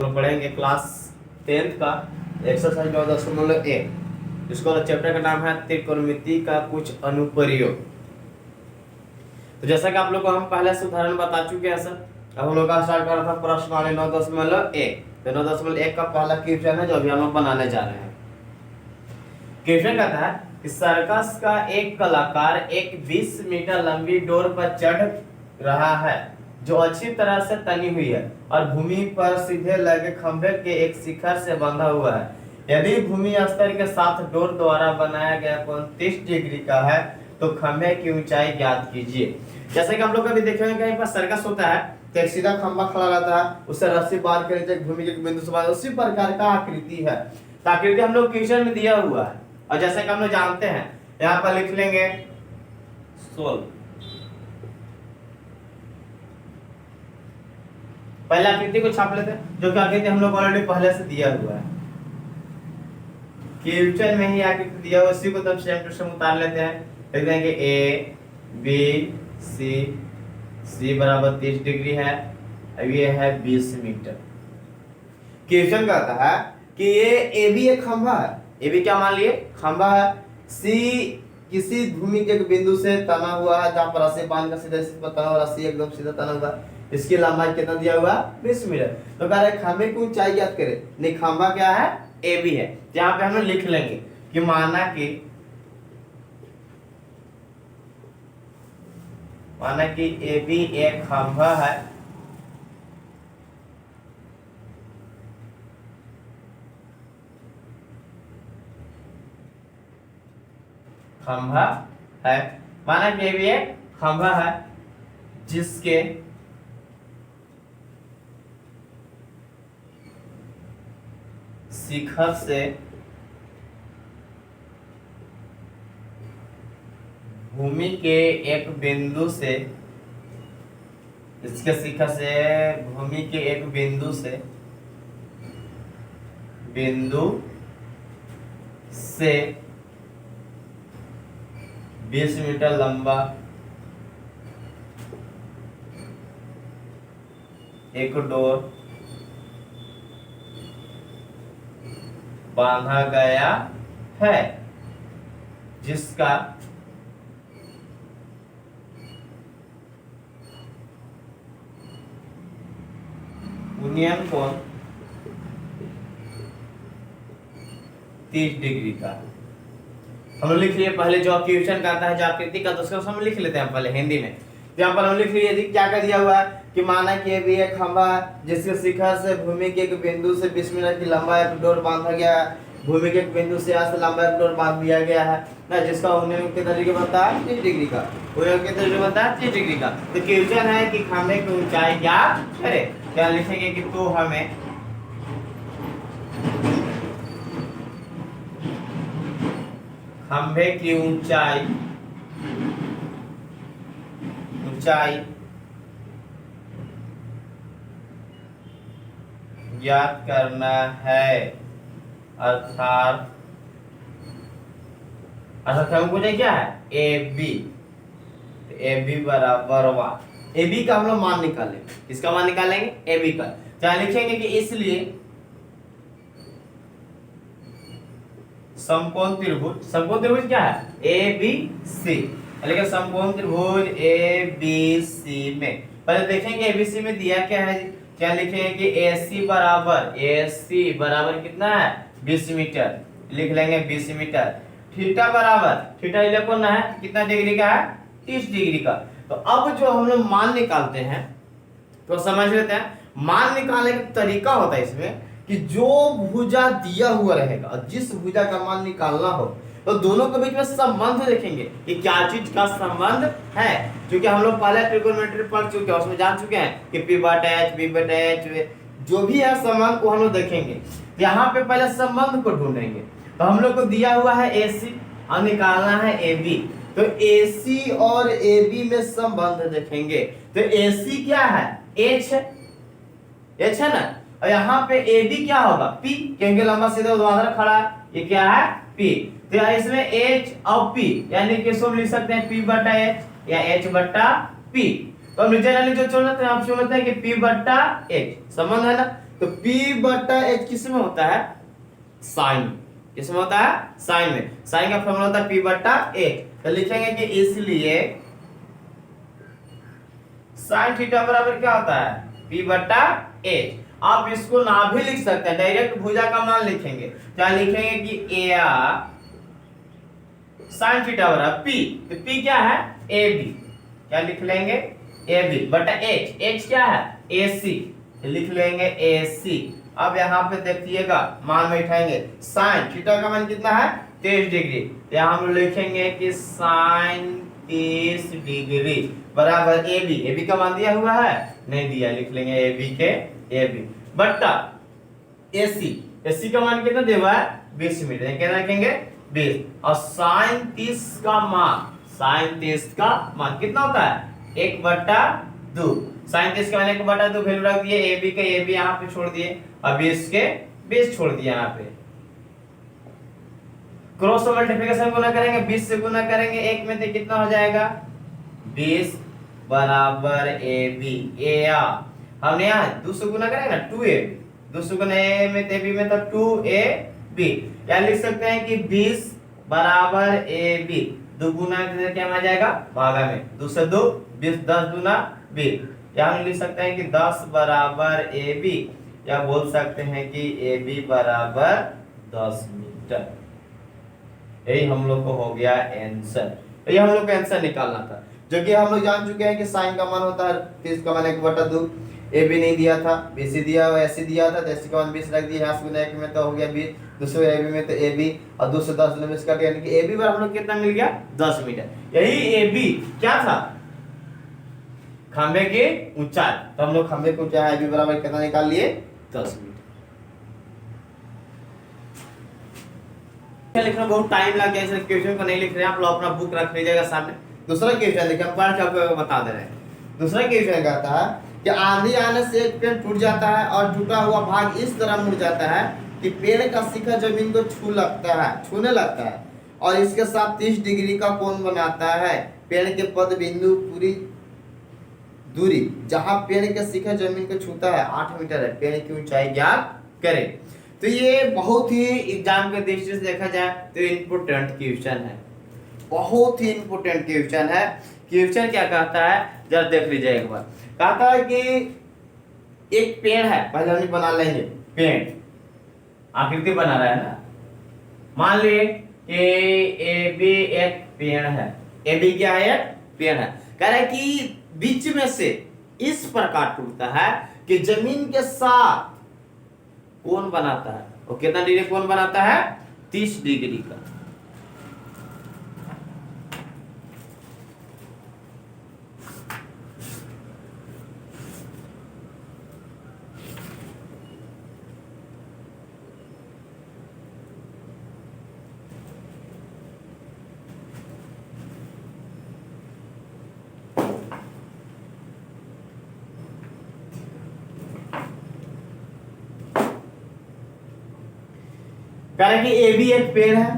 हम पढ़ेंगे class 10th का एक्सरसाइज 9.1 जिसको चैप्टर का नाम है त्रिकोणमिति का कुछ अनुप्रयोग। तो जैसा कि आप लोग को हम पहले से उदाहरण बता चुके हैं सर। अब हम लोग का स्टार्ट कर रहा था प्रश्न 9.1। तो 9.1 का पहला क्वेश्चन है जो अभी हम लोग बनाने जा रहे हैं। क्वेश्चन कहता है कि सर्कस का एक कलाकार एक 20 मीटर लंबी डोर पर चढ़ रहा है जो अच्छी तरह से तनी हुई है और भूमि पर सीधे लगे खंभे के एक शिखर से बंधा हुआ है। यदि भूमि स्तर के साथ डोर द्वारा बनाया गया कोण 30 डिग्री का है तो खंभे की ऊंचाई ज्ञात कीजिए। जैसे कि हम लोग कभी देखे होंगे कहीं पर सर्कस होता है तो एक सीधा खंभा खड़ा रहता है, उससे रस्सी बांध कर नीचे भूमि के बिंदु से बांध, उसी प्रकार का आकृति है। तो आकृति हम लोग क्वेश्चन में दिया हुआ है और जैसे कि हम लोग जानते हैं यहाँ पर लिख लेंगे सोल्व। पहले आकृति को छाप लेते हैं जो कि आकृति हम लोग ऑलरेडी पहले से दिया हुआ है। क्वेश्चन में ही आकृति दिया हुआ उसी को तब सेम टू सेम उतार लेते हैं। लिख देंगे ए बी सी, सी बराबर 30 डिग्री है, अब ये है 20 मीटर। क्वेश्चन कहता है कि ये ए बी एक खंभा है, ए बी क्या मान लिए खंभा है, सी किसी भूमि के बिंदु से तना हुआ है जहां पर रस्सी बांध कर सीधे इस पर तना हुआ, रस्सी एकदम सीधा तना हुआ, इसकी लंबाई कितना दिया हुआ 20 मीटर। तो कह रहे खंभे की ऊंचाई ज्ञात करें। नहीं खंभा क्या है ए बी है, जहां पे हम लोग लिख लेंगे कि माना कि ए बी एक खंभा है माना कि ए बी एक खंभा है जिसके शिखर से भूमि के एक बिंदु से, इसके शिखर से भूमि के एक बिंदु से 20 मीटर लंबा एक डोर बांधा गया है जिसका यूनियन कोण 30 डिग्री का। हम लोग लिख लिए पहले जो क्वेश्चन करता है जो आकृति का, तो उसको हम लिख लेते हैं पहले हिंदी में। यहाँ पर हम लिख लिए क्या कर दिया हुआ है कि माना कि भी एक खंभा जिसके शिखर से भूमि के एक बिंदु से 20 मीटर की लंबा एक डोर बांधा गया है, भूमि के एक बिंदु से यहाँ से लंबा एक डोर बांध दिया गया है ना, जिसका यूनियन के तरीके बनता है 30 डिग्री का, यूनियन के तरीके बनता है 30 डिग्री का। तो क्वेश्चन है कि खंभे की ऊंचाई ज्ञात करें। क्या लिखेंगे कि तो हमें खंभे की ऊंचाई ज्ञात करना है, अर्थात हमको क्या है ए बी, ए बी बराबर वा, ए बी का हम लोग मान निकालेंगे। किसका मान निकालेंगे ए बी का। क्या लिखेंगे कि इसलिए समकोण त्रिभुज क्या है ए बी सी, लेकिन समकोण त्रिभुज ए बी सी में पहले देखेंगे ए बी सी में दिया क्या है। क्या लिखेंगे कि ए सी बराबर कितना है 20 मीटर, लिख लेंगे 20 मीटर। थीटा बराबर, थीटा ये कौन है कितना डिग्री का है 30 डिग्री का। तो अब जो हम लोग मान निकालते हैं तो समझ लेते हैं। मान निकालने का तरीका होता है इसमें कि जो भुजा दिया हुआ रहेगा और जिस भुजा का मान निकालना हो तो दोनों के बीच में संबंध देखेंगे कि क्या चीज का संबंध है। क्योंकि हम लोग पहले ट्रिगोनोमेट्री पढ़ चुके हैं, उसमें जान चुके हैं कि P बटा H, B बटा H जो भी है संबंध को हम लोग देखेंगे। यहाँ पे पहले संबंध को ढूंढेंगे। तो हम लोग को दिया हुआ है AC और निकालना है AB, तो AC और AB में संबंध देखेंगे। तो AC क्या है H है ना, और यहाँ पे AB क्या होगा P, क्योंकि लंबा सीधा ऊर्ध्वाधर खड़ा है, ये क्या है P। तो इसमें H और P यानी कि सब लिख सकते हैं P बटा H या H बटा P। तो हम नीचे वाले जो चुन लेते हैं आप चुन लेते हैं कि P बटा H संबंध है ना। तो P/H किस में होता है? साइन। किसमें होता है? साइन में। साइन का फॉर्मूला होता है P/H। तो लिखेंगे कि इसलिए साइन थीटा बराबर क्या होता है? P/H। आप इसको ना भी लिख सकते हैं, डायरेक्ट भुजा का मान लिखेंगे। क्या लिखेंगे कि AR साइन थीटा बराबर P, तो P क्या है? AB। क्या लिख लेंगे? AB बटा H। H क्या है? AC। लिख लेंगे AC। अब यहाँ पे देखिएगा, मान बैठाएंगे। साइन थीटा का मान कितना है? 30 डिग्री। यहाँ हम लिखेंगे कि साइन 30 डिग्री बराबर AB। AB का मान दिया हुआ है? नहीं दिया, लिख लेंगे AB के AB बटा AC। AC का मान कितना दिया हुआ है? 20 मीटर। क्या रखेंगे? 20। और साइन 30 का मान, साइन 30 का मान कितना होता है? 1/2। साइन 30 का मान 1/2 वैल्यू रख दिए। AB का AB यहाँ पे छोड़ दिए और 20 के 20 छोड़ दिए यहाँ पे। क्रॉस मल्टीप्लिकेशन गुना करेंगे, 20 से गुना करेंगे 1 में, तो कितना हो जाएगा? 20 बराबर AB। हमने यहाँ 2 से गुना करेंगे ना, 2AB। 2 से गुना A में तो AB में तो 2AB। क्या लिख सकते हैं कि 20 बराबर AB। 2 गुना क्या आ जाएगा? भागा में 2 से 2 20, 10 दूना 20। या हम लिख सकते हैं कि 10 बराबर AB, या बोल सकते हैं कि AB बराबर 10 मीटर। यही हम लोग को हो गया आंसर। ये हम लोग को आंसर निकालना था, जो कि हम लोग जान चुके हैं कि साइन का मान होता है 30 का मान 1/2। AB नहीं दिया था, BC दिया हुआ, AC दिया था, तो AC का मान 20 रख दिया। यहाँ से गुना 1 में तो हो गया 20, दूसरे AB में तो AB, और 2 से 10 में इसका यानी कि AB बराबर हम लोग कितना मिल गया? 10 मीटर। यही AB क्या था? खंबे की ऊंचाई। तो हम लोग खंबे की ऊंचाई AB बराबर कितना निकाल लिए? 10 मीटर। लिखना बहुत टाइम लग गया, इसलिए क्वेश्चन को नहीं लिख रहे हैं। आप लोग अपना बुक रख लीजिएगा सामने। दूसरा क्वेश्चन देखिए, हम पढ़ के आपको बता दे रहे हैं। दूसरा क्वेश्चन कहता है कि आंधी आने से एक पेड़ टूट जाता है और टूटा हुआ भाग इस तरह मुड़ जाता है कि पेड़ का शिखर जमीन को छूने लगता है और इसके साथ 30 डिग्री का कोण बनाता है। पेड़ के पद बिंदु पूरी दूरी जहां पेड़ के शिखर जमीन को छूता है 8 मीटर है। पेड़ की ऊंचाई ज्ञात करें। तो ये बहुत ही एग्जाम के दृष्टि से देखा जाए तो इम्पोर्टेंट क्वेश्चन है, बहुत ही इम्पोर्टेंट क्वेश्चन है। क्वेश्चन क्या कहता है जरा देख लीजिए एक बार। कहता है कि एक पेड़ है, पहले हम बना लेंगे पेड़, आकृति बना रहा है ना। मान लिए कि AB एक पेड़ है। AB क्या है? एक पेड़ है। कह रहा है कि बीच में से इस प्रकार टूटता है कि जमीन के साथ कोण बनाता है। और कितना डिग्री कोण बनाता है? 30 डिग्री का। कह रहा है कि AB एक पेड़ है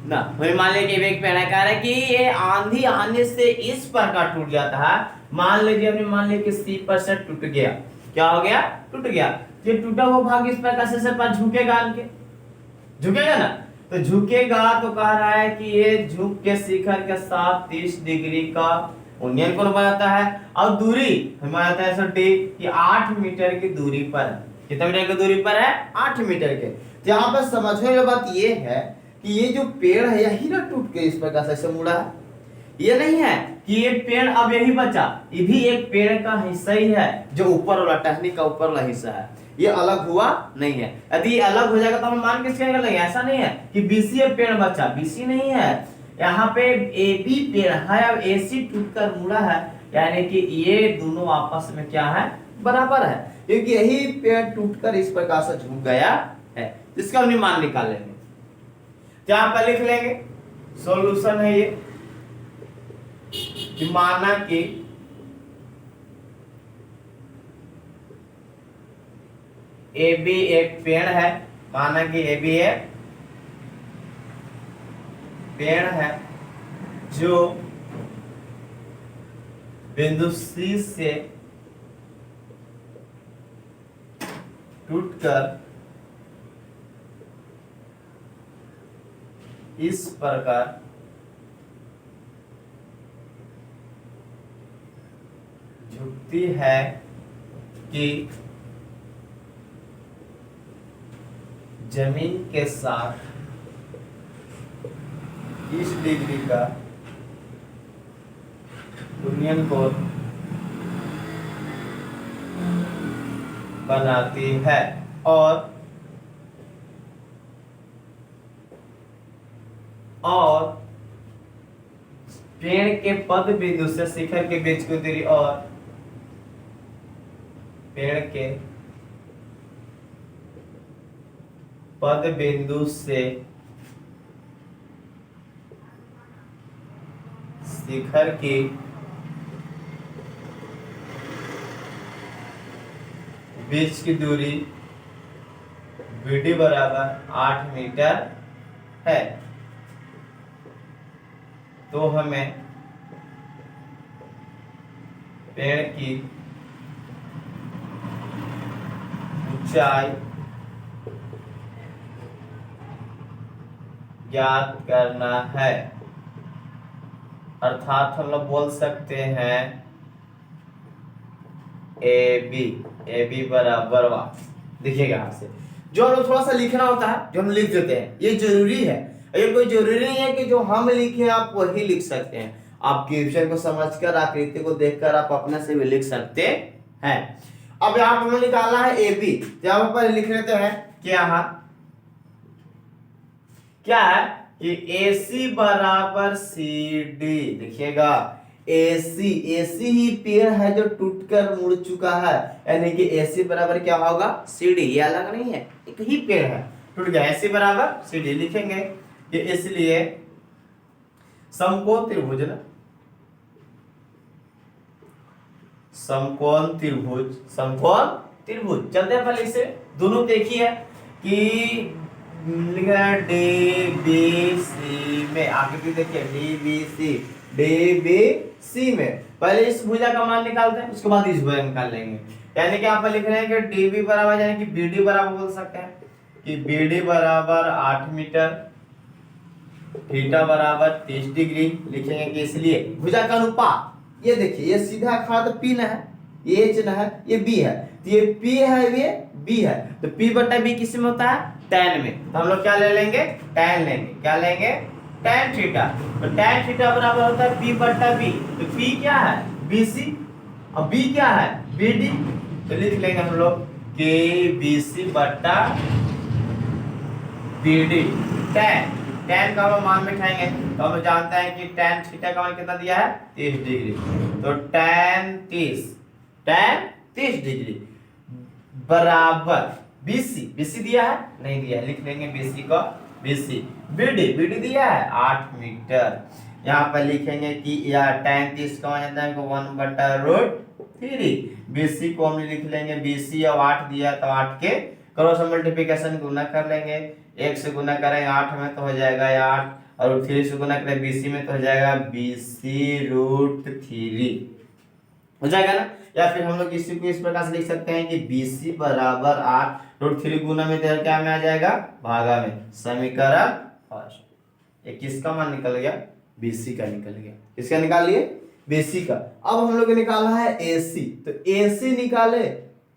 ना, वही मान लिया कि AB एक पेड़ है। कह रहा है कि ये आंधी आने से इस प्रकार टूट जाता है। मान लीजिए हमने मान लिया कि 30% टूट गया। क्या हो गया? टूट गया। ये टूटा हुआ भाग इस प्रकार से पर झुकेगा, आगे झुकेगा ना, तो झुकेगा। तो कह रहा है कि ये झुक के शिखर के साथ 30 डिग्री का उन्नयन कोण बनाता है। और दूरी हमारा था ऐसा कि 8 मीटर की दूरी पर है। कितना मीटर की दूरी पर है? 8 मीटर के। यहाँ पर समझने वाली बात ये है कि ये जो पेड़ है यही ना टूट के इस प्रकार से मुड़ा है। ये नहीं है कि ये पेड़ अब यही बचा, ये भी एक पेड़ का हिस्सा ही है, जो ऊपर वाला टहनी का ऊपर वाला हिस्सा है। ये अलग हुआ नहीं है। यदि अलग हो जाएगा तो हम मान किसके निकालेंगे? ऐसा नहीं है कि BC पेड़ बचा, BC नहीं है। यहाँ पे AB पेड़ है, अब AC टूटकर मुड़ा है, यानी कि ये दोनों आपस में क्या है? बराबर है, क्योंकि यही पेड़ टूटकर इस प्रकार से झुक गया है। इसका हम मान निकाल लेंगे। क्या पर लिख लेंगे? सॉल्यूशन है ये कि माना कि AB एक पेड़ है, माना कि AB एक पेड़ है जो बिंदु C से टूटकर इस प्रकार झुकती है कि जमीन के साथ 30 डिग्री का यूनियन कोण बनाती है और पेड़ के पद बिंदु से शिखर के बीच की दूरी और पेड़ के पद बिंदु से शिखर की बीच की दूरी BD बराबर 8 मीटर है। तो हमें पेड़ की ऊंचाई ज्ञात करना है, अर्थात हम लोग बोल सकते हैं AB बराबर देखिएगा यहाँ से जो हम लोग थोड़ा सा लिखना होता है जो हम लिख देते हैं, ये जरूरी है। ये कोई जरूरी नहीं है कि जो हम लिखे आप वही लिख सकते हैं। आप क्वेश्चन को समझकर आकृति को देखकर आप अपने से भी लिख सकते हैं। अब यहाँ पर हमें निकालना है AB, यहाँ पर लिख लेते हैं क्या है कि AC बराबर CD। देखिएगा AC ही पेड़ है जो टूटकर मुड़ चुका है, यानी कि AC बराबर क्या होगा CD। ये अलग नहीं है, एक ही पेड़ है टूट गया। AC बराबर CD लिखेंगे कि इसलिए समकोण त्रिभुज चलते हैं पहले इसे दोनों देखिए कि लिख रहा है DBC में, आगे देखिए DBC में पहले इस भुजा का मान निकालते हैं, उसके बाद इस भुजा निकाल लेंगे। यानी कि आप लिख रहे हैं कि DB बराबर यानी कि BD बराबर बोल सकते हैं कि BD बराबर 8 मीटर, थीटा बराबर 30 डिग्री लिखेंगे कि इसलिए भुजा का अनुपात ये देखिए, ये सीधा खड़ा तो P न है, ये H न है, ये B है, तो ये P है, ये B है, तो P बटा B किस में होता है tan में। तो हम लोग क्या ले लेंगे tan लेंगे, क्या लेंगे tan थीटा। तो tan थीटा बराबर होता है P बटा B। तो P क्या है BC और B क्या है BD। तो लिख लेंगे हम लोग कि BC बटा BD। tan का हम मान बैठाएंगे तो हम जानते हैं कि tan थीटा का मान कितना दिया है 30 डिग्री। तो tan 30 डिग्री बराबर BC दिया है नहीं दिया है, लिख लेंगे BC को BC। BD दिया है 8 मीटर। यहाँ पर लिखेंगे कि यह tan 30 का मान जानते हैं 1/√3। BC को हम लिख लेंगे BC और 8 दिया तो 8 के क्रॉस मल्टीप्लिकेशन गुना कर लेंगे, 1 से गुना करेंगे 8 में तो हो जाएगा 8 और 3 से गुना करें BC में तो हो जाएगा BC√3 हो जाएगा ना। या फिर हम लोग इसी को इस प्रकार से लिख सकते हैं कि BC बराबर 8√3 गुना में क्या में आ जाएगा भागा में। समीकरण फर्स्ट ये किसका मान निकल गया BC का निकल गया। किसका निकाल लिए BC का। अब हम लोग को निकालना है AC, तो AC निकाले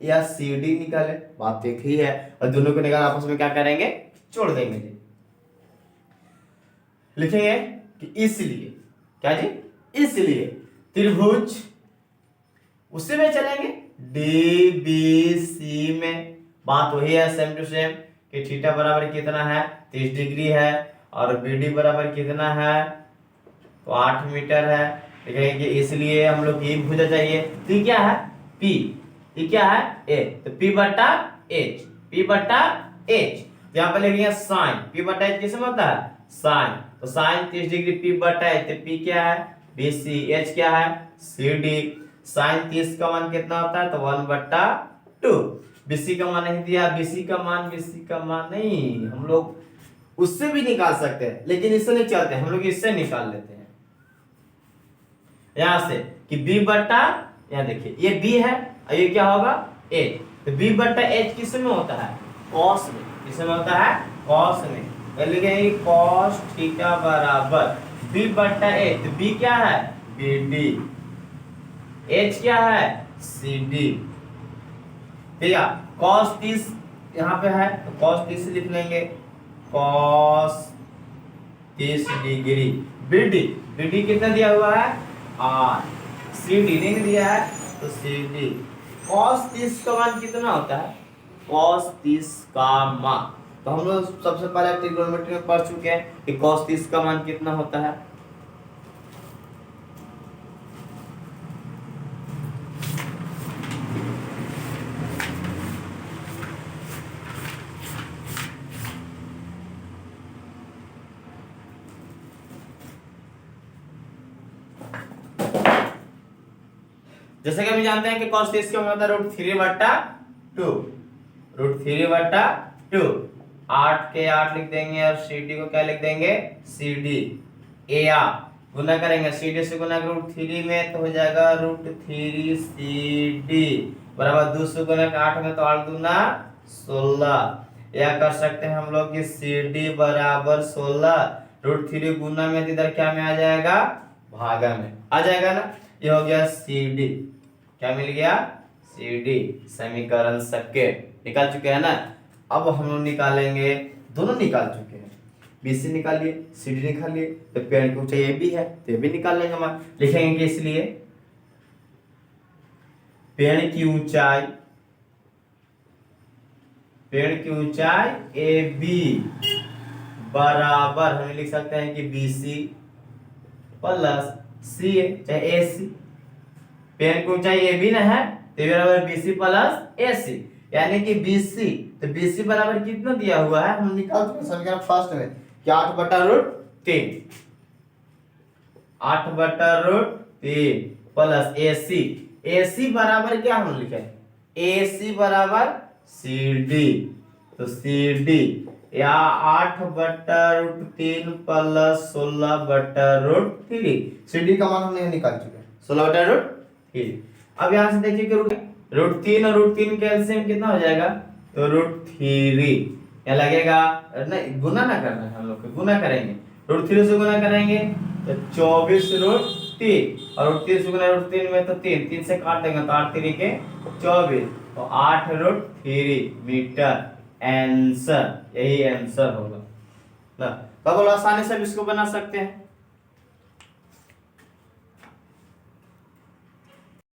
या CD निकाले बात एक ही है, और दोनों को निकाल आपस में क्या करेंगे जोड़ देंगे जी। लिखेंगे कि इसलिए क्या जी इसलिए त्रिभुज उसी में चलेंगे DBC में। बात वही है सेम टू सेम कि थीटा बराबर कितना है 30 डिग्री है और BD बराबर कितना है तो 8 मीटर है। लिखेंगे कि इसलिए हम लोग ये भुजा चाहिए। तो क्या है P, ये क्या है A, तो P बटा H। यहाँ पर लिखेंगे साइन P बटा H किसमें होता है साइन, तो साइन 30 डिग्री P बटा H, तो P क्या है BC, H क्या है CD। साइन 30 का मान कितना होता है तो 1/2। BC का मान नहीं दिया, BC का मान नहीं, हम लोग उससे भी निकाल सकते हैं लेकिन इससे नहीं चलते, हम लोग इससे निकाल लेते हैं यहां से कि B बटा, यहाँ देखिए ये B है और ये क्या होगा A, तो b बट्टा h किस में होता है? कॉस में। किस में होता है? कॉस में। तो लिखेंगे कॉस थीटा बराबर b बट्टा h। तो b क्या है? bd। h क्या है? cd। ठीक है। कॉस 30 यहाँ पे है तो कॉस 30 लिख लेंगे, कॉस 30 डिग्री। बीडी, बीडी कितना दिया हुआ है? 8। सीडी नहीं दिया है तो सीडी। कॉस 30 का मान कितना होता है? कॉस 30 का मान, तो हम लोग सबसे पहले ट्रिग्नोमेट्री में पढ़ चुके हैं कि कॉस 30 का मान कितना होता है। जैसे कि हम जानते हैं कि cos 30 का मतलब √3 बट्टा 2। √3 बट्टा 2। 8 के 8 लिख देंगे और CD को क्या लिख देंगे? CD। या गुना करेंगे, CD से गुना √3 में तो हो जाएगा √3 CD बराबर 2 से गुना 8 में तो 8 दूना 16। या कर सकते हैं हम लोग कि CD बराबर 16 √3 गुना में इधर क्या में आ जाएगा? भागा में आ जाएगा ना। ये हो गया CD। क्या मिल गया? CD। समीकरण सबके निकाल चुके हैं ना। अब हम लोग निकालेंगे, दोनों निकाल चुके हैं, BC निकालिए, CD निकालिए, तो पेड़ की ऊंचाई AB है तो ये भी निकाल लेंगे हम। लिखेंगे कि इसलिए पेड़ की ऊंचाई, पेड़ की ऊंचाई AB बराबर हम लिख सकते हैं कि BC प्लस CA चाहे AC। पेड़ की ऊंचाई AB ना है तो बराबर BC प्लस AC, यानी कि BC, तो BC बराबर कितना दिया हुआ है? हम निकाल चुके समीकरण फर्स्ट में कि 8 बटा √3, 8 बटा √3 प्लस AC। AC बराबर क्या हम लिखे? AC बराबर CD। तो CD या 8 बटा √3 प्लस 16 बटा √3। CD का मान हमने निकाल चुके हैं 16 बटा √3। अब यहां से देखिए कि √3 और √3 का एलसीएम कितना हो जाएगा? तो √3 क्या लगेगा? नहीं, गुना ना करना है हम लोग को, गुना करेंगे। √3 से गुना करेंगे तो 24 √3 और √3 से गुना √3 में तो 3, 3 से काट देंगे तो 8 3 के 24, तो 8 √3 मीटर आंसर। यही आंसर होगा ना। तो आसानी से इसको बना सकते हैं।